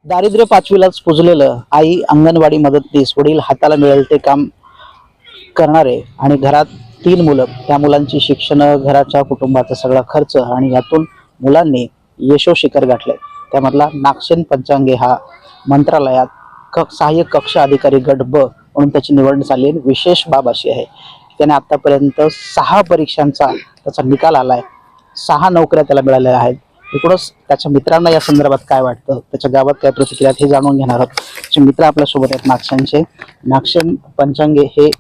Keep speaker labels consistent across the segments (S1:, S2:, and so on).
S1: दारिद्र्य पाचवीलाच पुजलेलं आई अंगणवाडी मदतनीस वडील हाताला मिळेल ते काम करणारे आणि घरात 3 मुलं त्या मुलांची शिक्षण घराच्या कुटुंबाचा सगळा खर्च आणि यातून मुलांनी यशोशिखर गाठले त्यामधला नागसेन पंचांगे हा मंत्रालयात सहाय्यक कक्ष अधिकारी गट ब म्हणून त्याची निवड झाली. विशेष बाब अशी आहे त्याने आतापर्यंत 6 परीक्षांचा त्याचा निकाल आलाय. 6 नोकऱ्या त्याला मिळालेल्या आहेत. एकूणच त्याच्या मित्रांना या संदर्भात काय वाटतं त्याच्या गावात काय प्रतिक्रिया हे जाणून घेणार आहोत. त्याचे मित्र आपल्या सोबत आहेत नागसेनचे. नागसेन पंचांगे हे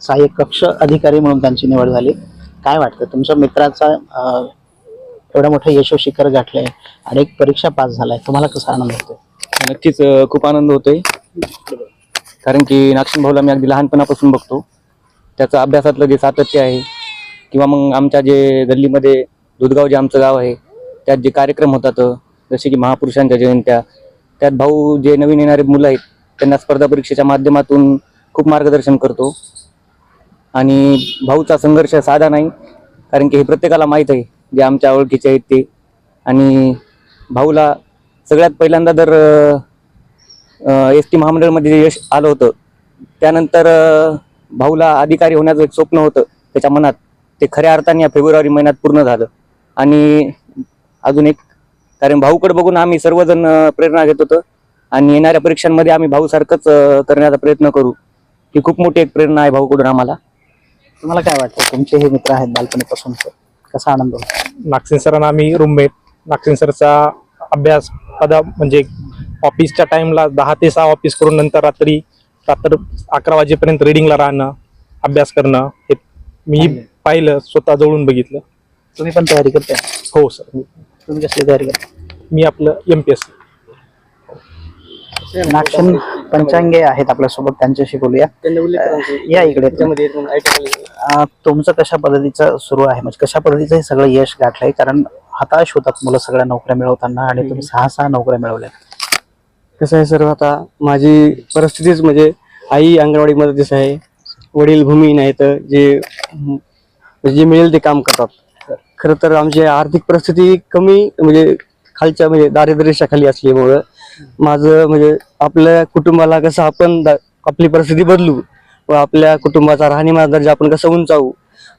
S1: सहाय्यक कक्ष अधिकारी म्हणून त्यांची निवड झाली. काय वाटतं तुमच्या मित्राचा एवढं मोठं यशोशिखर गाठलंय आणि एक परीक्षा पास झालाय तुम्हाला कसा आनंद होतोय?
S2: नक्कीच खूप आनंद होतोय कारण की नागसेन भाऊला मी अगदी लहानपणापासून बघतो. त्याचं अभ्यासातलं जे सातत्य आहे किंवा मग आमच्या जे गल्लीमध्ये दुधगाव जे आमचं गाव आहे त्यात जे कार्यक्रम होतात जसे की महापुरुषांच्या जयंत्या त्यात भाऊ जे नवीन येणारे मुलं आहेत त्यांना स्पर्धा परीक्षेच्या माध्यमातून खूप मार्गदर्शन करतो. आणि भाऊचा संघर्ष साधा नाही कारण की हे प्रत्येकाला माहीत आहे जे आमच्या ओळखीचे आहेत ते. आणि भाऊला सगळ्यात पहिल्यांदा जर एस टी महामंडळमध्ये जे यश आलं होतं त्यानंतर भाऊला अधिकारी होण्याचं एक स्वप्न होतं त्याच्या मनात. ते खऱ्या अर्थाने या फेब्रुवारी महिन्यात पूर्ण झालं. आणि अजून एक कारण भाऊकडे बघून आम्ही सर्वजण प्रेरणा घेत होतो आणि येणाऱ्या परीक्षांमध्ये आम्ही भाऊसारखंच करण्याचा प्रयत्न करू. ही खूप मोठी एक प्रेरणा आहे भाऊकडून आम्हाला.
S1: तुम्हाला काय वाटतं तुमचे हे मित्र आहेत बालपणीपासून कसा आनंद होतो?
S3: नागसेन सरांना आम्ही रूममेट. नागसेन सरचा अभ्यास म्हणजे ऑफिसच्या टाइमला 10 ते 6 ऑफिस करून नंतर रात्र 11 वाजेपर्यंत रीडिंगला राहणं अभ्यास करणं हे मी पाहिलं स्वतः जवळून बघितलं.
S1: तुम्ही पण तयारी करताय?
S3: हो सर.
S1: तुम्ही कसली तयारी करता?
S3: मी आपलं MPSC.
S1: नागसेन पंचांगे आहेत आपल्यासोबत त्यांच्याशी बोलूया. या इकडे. तुमचं कशा पद्धतीचं सुरू आहे म्हणजे कशा पद्धतीचं हे सगळं यश गाठलंय कारण हताश होतात मुलं सगळ्या नोकऱ्या मिळवताना आणि तुम्ही 6 नोकऱ्या मिळवल्या.
S2: कसं आहे सर आता माझी परिस्थितीच म्हणजे आई अंगणवाडी मदतीस आहे वडील भूमिहीन आहेत जे मिळेल ते काम करतात. खरं तर आमची आर्थिक परिस्थिती कमी म्हणजे खालच्या म्हणजे दारिद्र्य खाली असल्यामुळं माझं म्हणजे आपल्या कुटुंबाला कसं आपण आपली परिस्थिती बदलू व आपल्या कुटुंबाचा राहणीमान दर्जा आपण कसं उंचावू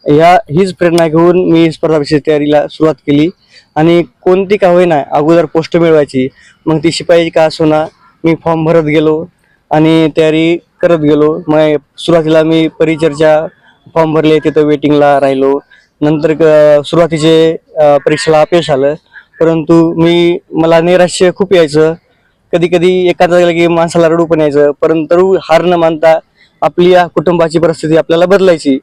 S2: हीच प्रेरणा घेऊन मी स्पर्धा परीक्षेची तयारीला सुरुवात केली. आणि कोणती का होईना अगोदर पोस्ट मिळवायची मग ती शिपाई का असो ना मी फॉर्म भरत गेलो आणि तयारी करत गेलो. मग सुरुवातीला मी परिचरच्या फॉर्म भरले तिथं वेटिंगला राहिलो. नंतर सुरुवातीचे परीक्षेला अपयश आलं परंतु मला नैराश्य खूप यायचं. कधी कधी एखाद्या जागी माणसाला रडू पण यायचं परंतु हार न मानता आपली या कुटुंबाची परिस्थिती आपल्याला बदलायची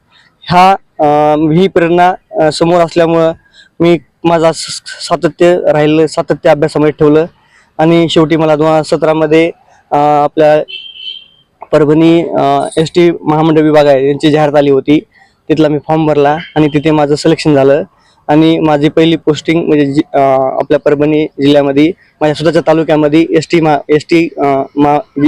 S2: ही प्रेरणा समोर असल्यामुळं मी माझा सातत्य अभ्यासामध्ये ठेवलं. आणि शेवटी मला 2017 मध्ये आपल्या परभणी ST महामंडळ विभाग आहे यांची जाहिरात आली होती. तिथला मी फॉर्म भरला आणि तिथे माझं सिलेक्शन झालं. आणि माझी पहिली पोस्टिंग म्हणजे आपल्या परभणी जिल्ह्यामध्ये माझ्या स्वतःच्या तालुक्यामध्ये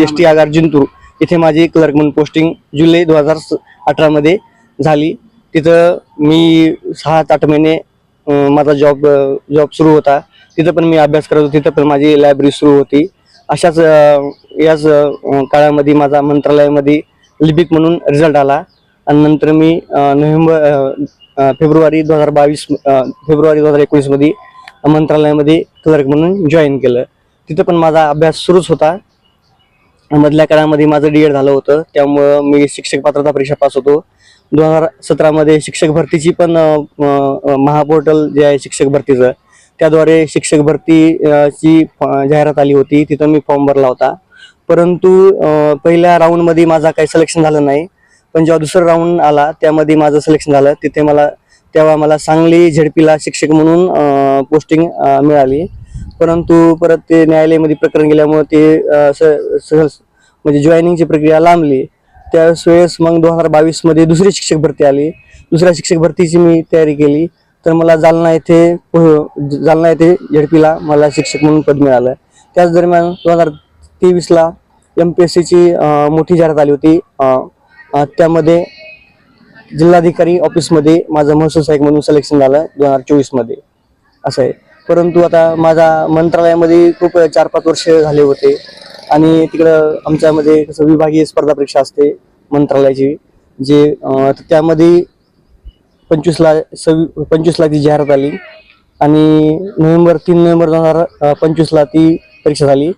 S2: ST आगार जिंतूर इथे माझी क्लर्क म्हणून पोस्टिंग जुलै 2018 मध्ये झाली. तिथं मी 6 ते 8 महिने माझा जॉब सुरू होता. तिथं पण मी अभ्यास करत होतो. तिथं पण माझी लायब्ररी सुरू होती. अशाच याच काळामध्ये माझा मंत्रालयामध्ये लिपिक म्हणून रिझल्ट आला. आणि नंतर मी फेब्रुवारी 2019 मध्ये मंत्रालयामध्ये क्लर्क म्हणून जॉईन केलं. तिथं पण माझा अभ्यास सुरूच होता. मधल्या काळामध्ये माझं DED झालं होतं त्यामुळं मी शिक्षक पात्रता परीक्षा पास होतो. 2017 मध्ये शिक्षक भरतीची पण महापोर्टल जे आहे शिक्षक भरतीचं त्याद्वारे शिक्षक भरतीची जाहिरात आली होती. तिथं मी फॉर्म भरला होता परंतु पहिल्या राऊंडमध्ये माझा काही सिलेक्शन झालं नाही. पण जेव्हा दुसरा राऊंड आला त्यामध्ये माझं सिलेक्शन झालं. तेव्हा मला सांगली झेडपीला शिक्षक म्हणून पोस्टिंग मिळाली. परंतु परत ते न्यायालयामध्ये प्रकरण गेल्यामुळे ते म्हणजे जॉईनिंगची प्रक्रिया लांबली. त्यावेळेस मग 2022 मध्ये दुसरी शिक्षक भरती आली. दुसऱ्या शिक्षक भरतीची मी तयारी केली तर मला जालना येथे झेडपीला मला शिक्षक म्हणून पद मिळालं. त्याच दरम्यान 2023ला MPSCची मोठी जाहिरात आली होती. त्यामध्ये जिल्हाधिकारी ऑफिसमध्ये माझं महसूल सहाय्यक म्हणून सिलेक्शन झालं 2024 मध्ये असं आहे. परंतु आता माझा मंत्रालयामध्ये खूप 4-5 वर्ष झाले होते आणि तिकडं आमच्यामध्ये कसं विभागीय स्पर्धा परीक्षा असते मंत्रालयाची, जे तर त्यामध्ये 25ला ती जाहिरात आली आणि 3 नोव्हेंबर 2025ला ती परीक्षा झाली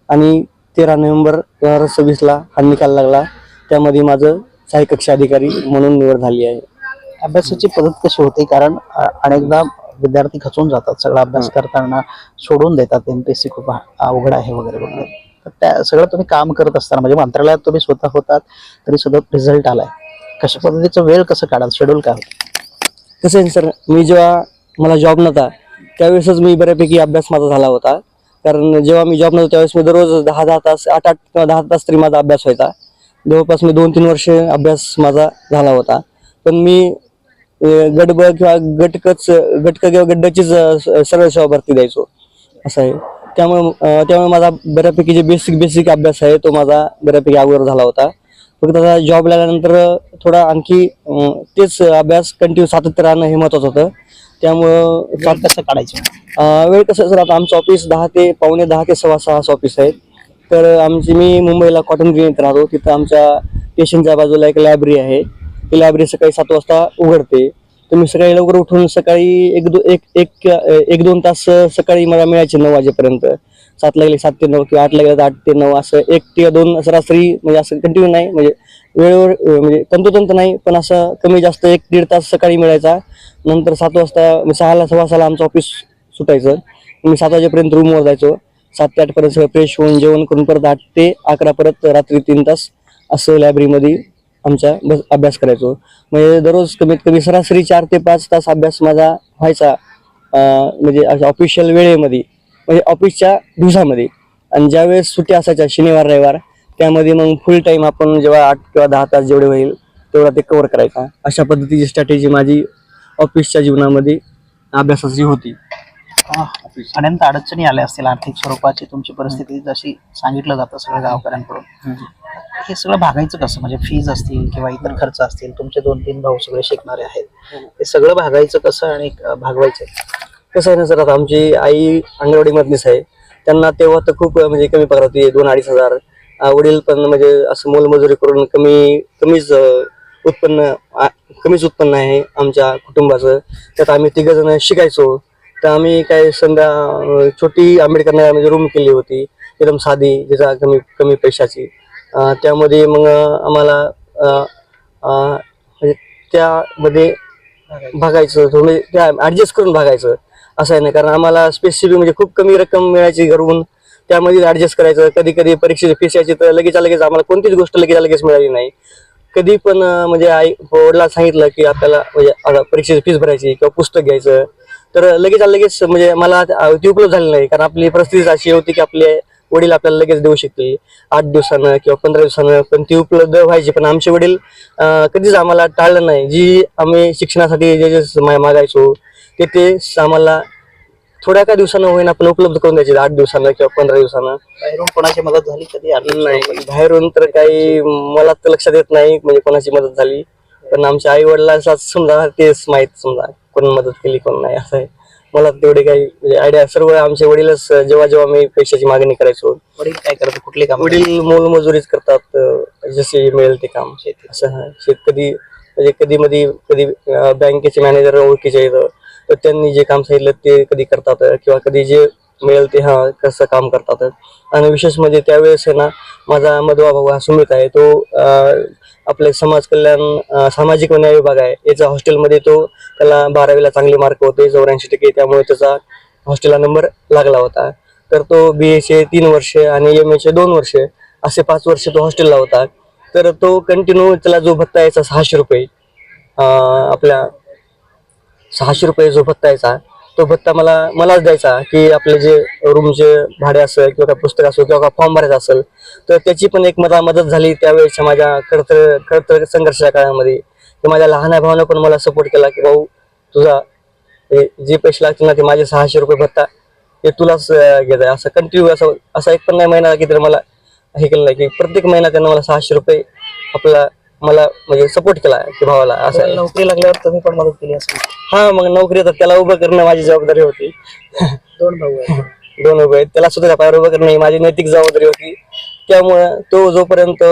S2: आणि 13 नोव्हेंबर 2026ला हा निकाल लागला. त्यामध्ये माझं सहाय्यक कक्ष अधिकारी म्हणून निवड झाली आहे.
S1: अभ्यासाची पद्धत कशी होती? कारण अनेकदा विद्यार्थी खचून जातात, सगळा अभ्यास करताना सोडून देतात, एमपीएससी खूप अवघड आहे वगैरे वगैरे. तर त्या सगळं तुम्ही काम करत असताना, म्हणजे मंत्रालयात तुम्ही स्वतः होतात तरी सुद्धा रिझल्ट आलाय, कशा पद्धतीचा वेळ कसं काढाल, शेड्यूल काय होतं?
S2: कसं आहे सर, मी जेव्हा मला जॉब नव्हता त्यावेळेसच मी बऱ्यापैकी अभ्यास माझा झाला होता. कारण जेव्हा मी जॉब नव्हतो त्यावेळेस मी दररोज 10 तास 8 किंवा 10 तास तरी माझा अभ्यास व्हायचा. जवळपास मी 2-3 वर्ष अभ्यास माझा झाला होता. पण मी गटब किंवा गटक किंवा गड्डचीच सरळ सेवा भरती द्यायचो असं आहे. त्यामुळे माझा बऱ्यापैकी जे बेसिक अभ्यास आहे तो माझा बऱ्यापैकी अगोदर झाला होता. फक्त आता जॉब लागल्यानंतर थोडा आणखी तेच अभ्यास कंटिन्यू सातत्य राहणं हे महत्वाचं होतं. त्यामुळं
S1: वेळ कसं काढायचं?
S2: वेळ कसं सर, आता आमचं ऑफिस 10 ते पावणे 10 ते 6:15 असं ऑफिस आहे. तर मी मुंबईला कॉटन ग्रीन येथे राहतो. तिथं आमच्या स्टेशनच्या बाजूला एक लायब्ररी आहे. ती लायब्ररी सकाळी 7 वाजता उघडते. तर मी सकाळी लवकर उठून सकाळी 1-2 तास सकाळी मला मिळायचे 9 वाजेपर्यंत. 7ला गेले 7 ते 9 किंवा 8ला गेले 8 ते 9 असं 1 ते 2 सरासरी, म्हणजे असं कंटिन्यू नाही, म्हणजे वेळेवर म्हणजे तंतोतंत नाही, पण असं कमी जास्त 1-1.5 तास सकाळी मिळायचा. नंतर 7 वाजता 6ला 6:15ला आमचं ऑफिस सुटायचं. मी 7 वाजेपर्यंत रूमवर जायचो. 7 ते 8 पर्यंत सगळं फ्रेश होऊन जेवण करून परत 8 ते 11 परत रात्री 3 तास असं लायब्ररीमध्ये आमच्या अभ्यास करायचो. म्हणजे दररोज कमीत कमी सरासरी 4 ते 5 तास अभ्यास माझा व्हायचा, म्हणजे ऑफिशियल वेळेमध्ये, म्हणजे ऑफिसच्या दिवसामध्ये. आणि ज्यावेळेस सुट्टी असायच्या शनिवार रविवार, त्यामध्ये मग फुल टाइम आपण जेव्हा 8 किंवा 10 तास जेवढे होईल तेवढा ते कव्हर करायचा. अशा पद्धतीची स्ट्रॅटेजी माझी ऑफिसच्या जीवनामध्ये अभ्यासाची होती.
S1: अनंत अडचणी आल्या असतील आर्थिक स्वरूपाची, तुमची परिस्थिती जशी सांगितलं जातं सगळ्या गावकऱ्यांकडून. हे सगळं भागायचं कसं? म्हणजे फीज असतील किंवा इतर खर्च असतील, तुमचे 2-3 भाऊ सगळे शिकणारे आहेत, हे सगळं भागायचं कसं आणि भागवायचं
S2: कसं आहे ना सर, आता आमची आई अंगणवाडी मधलीच आहे. त्यांना तेव्हा तर खूप म्हणजे कमी पगार होती, 2-2.5 हजार. वडील पण म्हणजे असं मोलमजुरी करून कमीच उत्पन्न आहे आमच्या कुटुंबाचं. त्यात आम्ही 3 जण शिकायचो. तर आम्ही काय छोटी आंबेडकर नगर म्हणजे रूम केली होती, एकदम साधी, ज्याचा कमी पैशाची. त्यामध्ये मग आम्हाला म्हणजे त्यामध्ये भागायचं, म्हणजे त्या ऍडजस्ट करून भागायचं असं आहे ना. कारण आम्हाला स्पेसिफिक म्हणजे खूप कमी रक्कम मिळायची घरून, त्यामध्ये ऍडजस्ट करायचं. कधी कधी परीक्षेची फीस यायची तर लगेच आम्हाला कोणतीच गोष्ट लगेच मिळाली नाही. कधी पण म्हणजे वडिलांना सांगितलं की आपल्याला म्हणजे आता परीक्षेची फीस भरायची किंवा पुस्तक घ्यायचं, तर लगेच म्हणजे मला ती उपलब्ध झाली नाही. कारण आपली परिस्थिती अशी होती की आपले वडील आपल्याला लगेच देऊ शकतील 8 दिवसानं किंवा 15 दिवसानं, पण ती उपलब्ध व्हायची. पण आमचे वडील कधीच आम्हाला टाळलं नाही. जी आम्ही शिक्षणासाठी जे मागायचो ते आम्हाला थोड्या का दिवसानं होईना पण उपलब्ध करून द्यायचे, 8 दिवसानं किंवा 15 दिवसानं.
S1: बाहेरून कोणाची मदत झाली कधी?
S2: नाही, बाहेरून तर काही मला तर लक्षात येत नाही म्हणजे कोणाची मदत झाली. पण आमच्या आई वडिलांचा समजा तेच माहित, समजा कोण मदत केली कोण नाही असं आहे. मला तेवढे काही म्हणजे आयडिया. सर्व आमचे वडीलच जेव्हा मी पैशाची मागणी करायचो.
S1: वडील काय करतात, कुठले काम?
S2: वडील मोलमजुरीच करतात, जसे मिळेल ते काम. असं कधी म्हणजे कधी बँकेचे मॅनेजर ओळखीचे येतं, तर त्यांनी जे काम सांगितलं ते कधी करतात, किंवा कधी जे मिळेल ते कसं काम करतात. आणि विशेष म्हणजे त्यावेळेस आहे ना, माझा मधवा भाऊ हा सुमित आहे, तो आपले समाज कल्याण सामाजिक न्याय विभाग आहे याचा हॉस्टेलमध्ये, त्याला 12वीला चांगले मार्क होते 84%, त्यामुळे त्याचा हॉस्टेलला नंबर लागला होता. तर तो BA 3 वर्ष आणि MA 2 वर्ष असे 5 वर्ष तो हॉस्टेलला होता. तर तो कंटिन्यू त्याला जो भत्ता यायचा 600 रुपये, आपल्या 600 रुपये जो भत्ता यायचा, तो भत्ता मलाच द्यायचा. की आपले जे रूमचे भाडे असेल किंवा काय पुस्तक असेल किंवा फॉर्म भरायचा असेल, तर त्याची पण एक मला मदत झाली त्यावेळेसच्या माझ्या खडतर संघर्षाच्या काळामध्ये. की माझ्या लहान भावानं पण मला सपोर्ट केला की भाऊ, तुझा जे पैसे लागतील ना ते माझे 600 रुपये भत्ता ते तुलाच घेत आहे. असं कंटिन्यू असा एक पण नाही महिना की तर मला हे केलं नाही, की प्रत्येक महिना त्यांना मला 600 रुपये आपला मला म्हणजे सपोर्ट केला की भावाला असं आहे.
S1: नोकरी लागल्यावर तुम्ही पण मदत केली असेल.
S2: हा मग नोकरी तर त्याला उभं करणं माझी जबाबदारी होती.
S1: 2 भाऊ आहेत.
S2: 2 उभे आहेत, त्याला सुद्धा पायावर उभं करणं ही माझी नैतिक जबाबदारी होती. त्यामुळं तो जोपर्यंत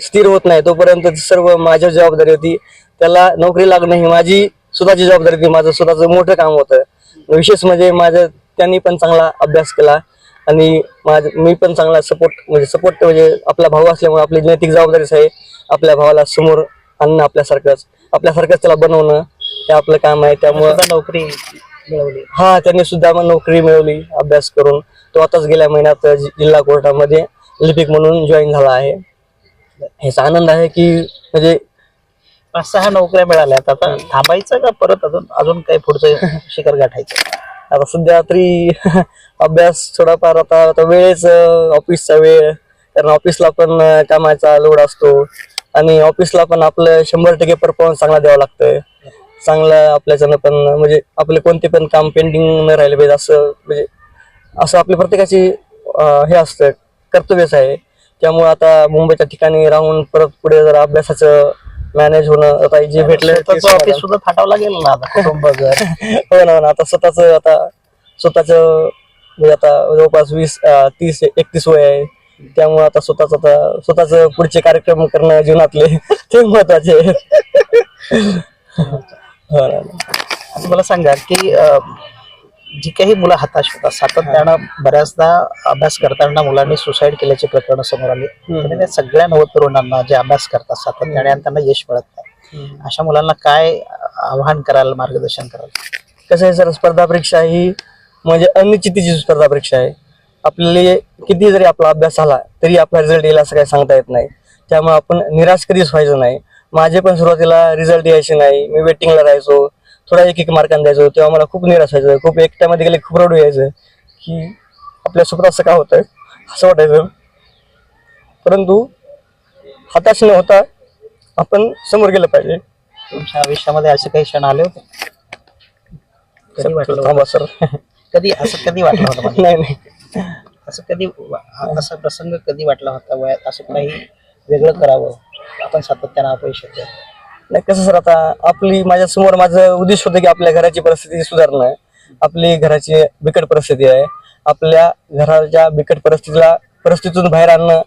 S2: स्थिर होत नाही तोपर्यंत सर्व माझी जबाबदारी होती. त्याला नोकरी लागणं ही माझी स्वतःची जबाबदारी होती, माझं स्वतःचं मोठं काम होतं. विशेष म्हणजे माझं त्यांनी पण चांगला अभ्यास केला आणि मी पण चांगला सपोर्ट म्हणजे आपला भाऊ असल्यामुळे आपली नैतिक जबाबदारीच आहे आपल्या भावाला समोर आणणं, आपल्यासारखंच त्याला बनवणं हे आपलं काम आहे. त्यामुळे
S1: सुद्धा नोकरी मिळवली.
S2: हा त्यांनी सुद्धा मग नोकरी मिळवली अभ्यास करून. तो आताच गेल्या महिन्यात जिल्हा कोर्टामध्ये लिपिक म्हणून जॉईन झाला आहे. ह्याचा आनंद आहे की म्हणजे
S1: 5-6 नोकऱ्या मिळाल्यात, आता थांबायचं का परत अजून काही पुढचं शिखर गाठायचं?
S2: आता सध्या तरी अभ्यास थोडाफार आता वेळेच ऑफिसचा वेळ, कारण ऑफिसला पण कामाचा लोड असतो आणि ऑफिसला पण आपलं 100% परफॉर्मन्स चांगला द्यावा लागतंय. चांगलं आपल्याच्यानं पण म्हणजे आपले कोणते पण काम पेंडिंग न राहिले पाहिजे असं आपली प्रत्येकाची हे असतं, कर्तव्यच आहे. त्यामुळे आता मुंबईच्या ठिकाणी राहून परत पुढे जरा अभ्यासाचं मॅनेज होणं आता जे भेटलं
S1: ऑफिस सुद्धा थाटावं लागेल ना आता, कुटुंब घर.
S2: हो ना. आता स्वतःच म्हणजे आता जवळपास 30-31 वय आहे. त्यामुळे आता स्वतःच पुढचे कार्यक्रम करणं जीवनातले ते महत्वाचे आहे. हो ना.
S1: असं मला सांगा की जी काही मुलं हताश होतात सातत्यानं, बऱ्याचदा अभ्यास करताना मुलांनी सुसाईड केल्याची प्रकरणं समोर आली. आणि त्या सगळ्या नवतरुणांना जे अभ्यास करतात सातत्याने आणि त्यांना यश मिळत नाही, अशा मुलांना काय आव्हान कराल, मार्गदर्शन कराल?
S2: कसं आहे सर, स्पर्धा परीक्षा ही म्हणजे अनिश्चितीची स्पर्धा परीक्षा आहे. आपल्याला किती जरी आपला अभ्यास झाला तरी आपला रिझल्ट येईल असं काही सांगता येत नाही. त्यामुळे आपण निराश कधीच व्हायचं नाही. माझे पण सुरुवातीला रिझल्ट यायचे नाही, मी वेटिंगला राहायचो, थोडा एक मार्कांना द्यायचो. तेव्हा मला खूप निराश व्हायचं, खूप एकट्यामध्ये गेले खूप रडू यायचं की आपल्यासोबत असं का होतंय असं वाटायचं. परंतु हताश न होता आपण समोर गेलं पाहिजे.
S1: तुमच्या आयुष्यामध्ये असे काही क्षण आले होते? कधी वाटलं
S2: थांबा सर.
S1: कधी वाटलं होतं मला?
S2: नाही
S1: असा प्रसंग कधी वाटला होता वयात असं काही वेगळं करावं, आपण सातत्यानं अपयश येतो?
S2: नाही कसं सर, आता माझ्यासमोर माझं उद्देश होतं की आपल्या घराची परिस्थिती सुधारणं आहे. आपली घराची बिकट परिस्थिती आहे. आपल्या घराच्या बिकट परिस्थितीतून बाहेर आणणं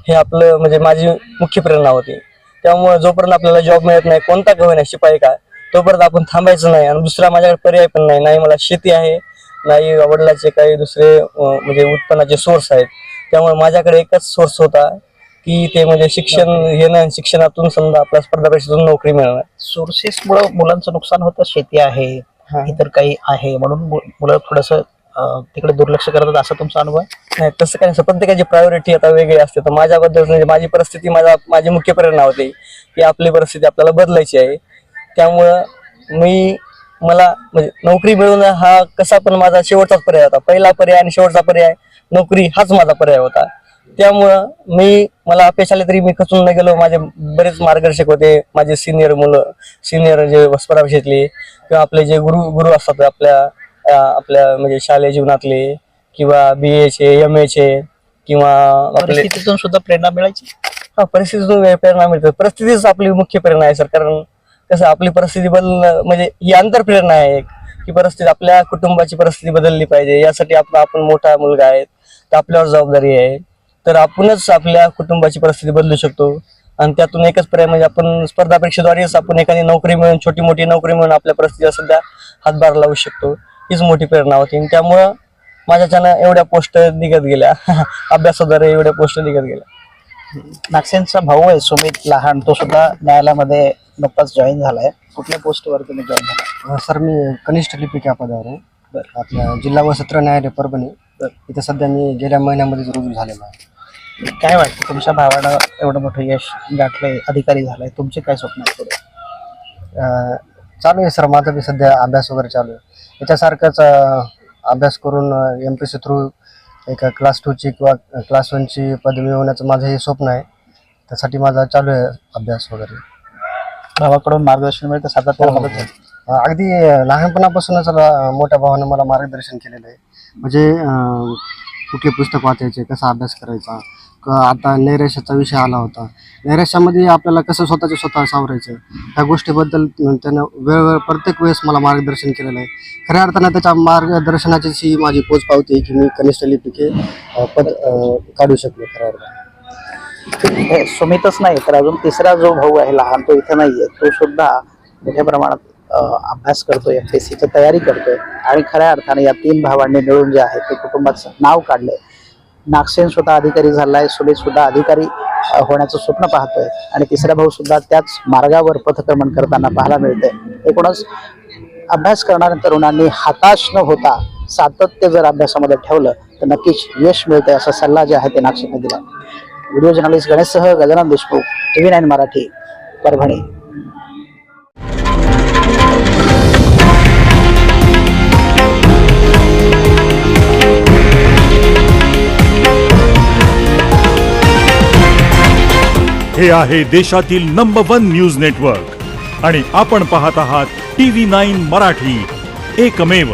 S2: हे आपलं म्हणजे माझी मुख्य प्रेरणा होती. त्यामुळे जोपर्यंत आपल्याला जॉब मिळत नाही, कोणता का होईना, शिपाई का, तोपर्यंत आपण थांबायचं नाही. आणि दुसरा माझ्याकडे पर्याय पण नाही. मला शेती आहे, नाही वडिलांचे काही दुसरे म्हणजे उत्पन्नाचे सोर्स आहेत. त्यामुळे माझ्याकडे एकच सोर्स होता की ते म्हणजे शिक्षण घेणं, शिक्षणातून समजा आपल्या स्पर्धा परीक्षेतून नोकरी मिळणं.
S1: सोर्सेस मुळे मुलांचं नुकसान होतं. शेती आहे, इतर काही आहे म्हणून मुलं थोडस तिकडे दुर्लक्ष करतात, असा तुमचा अनुभव आहे?
S2: नाही तसं काही नाही. प्रत्येकाची प्रायोरिटी आता वेगळी असते. तर माझ्याबद्दल म्हणजे माझी परिस्थिती माझी मुख्य प्रेरणा होती की आपली परिस्थिती आपल्याला बदलायची आहे. त्यामुळं मला म्हणजे नोकरी मिळवणं हा कसा पण माझा शेवटचाच पर्याय होता. पहिला पर्याय आणि शेवटचा पर्याय नोकरी हाच माझा पर्याय होता. त्यामुळं मला अपयश आले तरी मी खचून न गेलो. माझे बरेच मार्गदर्शक होते, माझे सिनियर जे स्पर्धा परीक्षेतले किंवा आपले जे गुरु असतात आपल्या म्हणजे शालेय जीवनातले किंवा BA चे, MA चे किंवा
S1: परिस्थितीतून सुद्धा प्रेरणा मिळायची.
S2: परिस्थितीतून प्रेरणा मिळते. परिस्थितीच आपली मुख्य प्रेरणा आहे सर. कारण कसं आपली परिस्थिती बदलणं म्हणजे ही आंतरप्रेरणा आहे की परिस्थिती, आपल्या कुटुंबाची परिस्थिती बदलली पाहिजे. यासाठी आपण मोठा मुलगा आहे तर आपल्यावर जबाबदारी आहे. तर आपणच आपल्या कुटुंबाची परिस्थिती बदलू शकतो. आणि त्यातून एकच पर्याय म्हणजे आपण स्पर्धा परीक्षेद्वारेच आपण एखादी नोकरी मिळून, छोटी मोठी नोकरी मिळून आपल्या परिस्थितीला सध्या हातभार लावू शकतो. हीच मोठी प्रेरणा होती. आणि त्यामुळं माझ्याच्यानं एवढ्या पोस्ट निघत गेल्या अभ्यासाद्वारे एवढ्या पोस्ट निघत गेल्या.
S1: नागसेनचा भाऊ आहे सुमित लहान, तो सुद्धा न्यायालयामध्ये नुकताच जॉईन झालाय. कुठल्या पोस्टवर तुम्ही जॉईन झाला?
S2: सर मी कनिष्ठ लिपिक या पदावर आहे. आपल्या जिल्हा व सत्र न्यायालय परभणी. इथं सध्या मी गेल्या महिन्यामध्येच रुजू झालेला आहे.
S1: काय वाटतं, तुमच्या भावानं एवढं मोठं यश गाठलंय, अधिकारी झालाय, तुमचे काय स्वप्न आहेत पुढे?
S2: चालू आहे सर, माझा बी सध्या अभ्यास वगैरे चालू आहे. याच्यासारखंच अभ्यास करून MPSC थ्रू एका क्लास 2ची किंवा क्लास 1ची पदवी मिळवण्याचं माझं हे स्वप्न आहे. त्यासाठी माझा चालू आहे अभ्यास वगैरे.
S1: भावाकडून मार्गदर्शन मिळतं, सातत्यानं मदत होते.
S2: अगदी लहानपणापासूनच मोठ्या भावानं मला मार्गदर्शन केलेलं आहे. म्हणजे कुठले पुस्तक वाचायचे, कसा अभ्यास करायचा, आता नैराश्याचा विषय आला होता. नैराश्यामध्ये आपल्याला कसं स्वतः सावरायचं ह्या गोष्टीबद्दल त्यानं वेळोवेळ प्रत्येक वेळेस मला मार्गदर्शन केलेलं आहे. खऱ्या अर्थानं त्याच्या मार्गदर्शनाची माझी पोचपावती आहे की मी कनिष्ठ लिपिके पद काढू शकलो खऱ्या अर्थानं.
S1: हे सुमितच नाही तर अजून तिसरा जो भाऊ आहे लहान, तो इथे नाहीये, तो सुद्धा मोठ्या प्रमाणात अभ्यास करतोय, एमपीएससीची तयारी करतोय आणि खऱ्या अर्थाने या 3 भावांनी मिळून जे आहे ते कुटुंबाचं नाव काढलंय. नागसेन सुद्धा अधिकारी झालाय, सुमित सुद्धा अधिकारी होण्याचं स्वप्न पाहतोय आणि तिसरा भाऊ सुद्धा त्याच मार्गावर पथक्रमण करताना पाहायला मिळतंय. एकूणच अभ्यास करणाऱ्या तरुणांनी हताश न होता सातत्य जर अभ्यासामध्ये ठेवलं तर नक्कीच यश मिळतंय असा सल्ला जे आहे ते नागसेनने दिला. व्हिडिओ जर्नलिस्ट गणेशसह गजानन देशमुख, TV9 मराठी, परभणी.
S4: हे आहे देशातील नंबर 1 न्यूज नेटवर्क आणि आपण पाहत आहात TV9 मराठी, एकमेव.